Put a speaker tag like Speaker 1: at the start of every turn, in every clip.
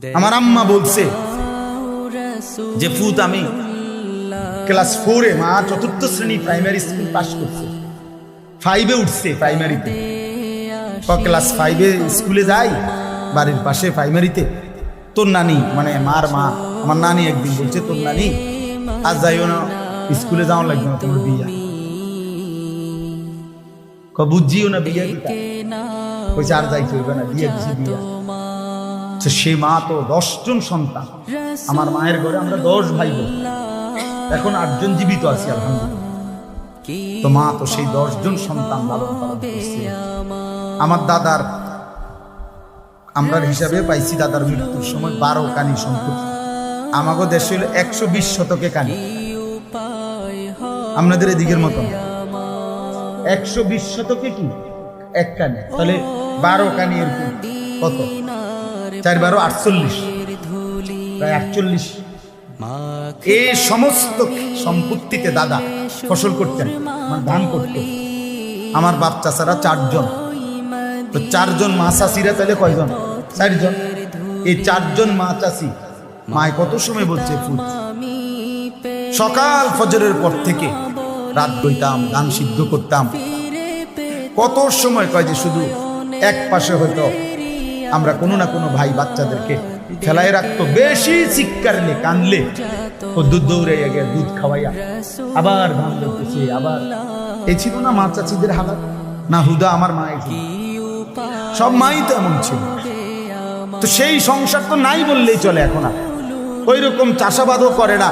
Speaker 1: আমার আম্মা বলছে যে ফুত আমি ক্লাস 4-এ, মা 4th শ্রেণী প্রাইমারি স্কুল পাস করছে, 5-এ উঠছে প্রাইমারিতে। ক্লাস 5-এ স্কুলে যাই বাড়ির পাশে প্রাইমারিতে। তোর নানি মানে মার মা, আমার নানি একদিন বলছে, তোর নানি আজ যাইও না, স্কুলে যাওয়া লাগবে না, তোমার বিয়া। বুঝিও না বিয়া দিতা, কইছে আর যাইতে হইবে না, বিয়ে দিছে বিয়া। সে মা তো 10 জন সন্তান, আমার মায়ের ঘরে আমরা 10 ভাই বোন, এখন 8 জন জীবিত আছি আলহামদুলিল্লাহ। তো মা তো সেই 10 জন সন্তান লালন পালন করছে। আমার দাদার আমরা হিসাবে পাইছি, দাদার মৃত্যুর সময় 12 কানি সম্পত্তি। আমাগো দেশে হলো 120 শতকে কানি, আপনাদের এদিকের মতন 120 শতকে কি এক কানি, তাহলে 12 কানি এরকম কত, 4 × 12 = 48, প্রায় 48। এই সমস্ত সম্পত্তিতে দাদা ফসল করতেন, মানে ধান করতেন। আমার বাপ চাচারা 4 জন, তো 4 জন মা চাষিরা তাহলে কয়জন, 4 জন। এই 4 জন মা চাষি, মায় কত সময় বলছে ফুট, সকাল ফজরের পর থেকে রাত বইতাম, ধান সিদ্ধ করতাম। কত সময় কয় যে শুধু এক পাশে হয়তো আমরা কোনো না কোনো ভাই বাচ্চাদেরকে খেলায় রাখতো, বেশি চিৎকারলে কানলে ও দুধ দৌড়াইয়া গিয়ে দুধ খাওয়াইয়া আবার ধান ধরতেছে। আবার এই ছিল না মা চাচিদের হালাত, না হুদা আমার মা, সব মাই তো এমন ছিল। তো সেই সংসার তো নাই বললেই চলে এখন আর। ওই রকম চাষাবাদও করে না,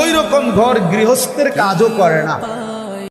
Speaker 1: ওই রকম ঘর গৃহস্থের কাজও করে না।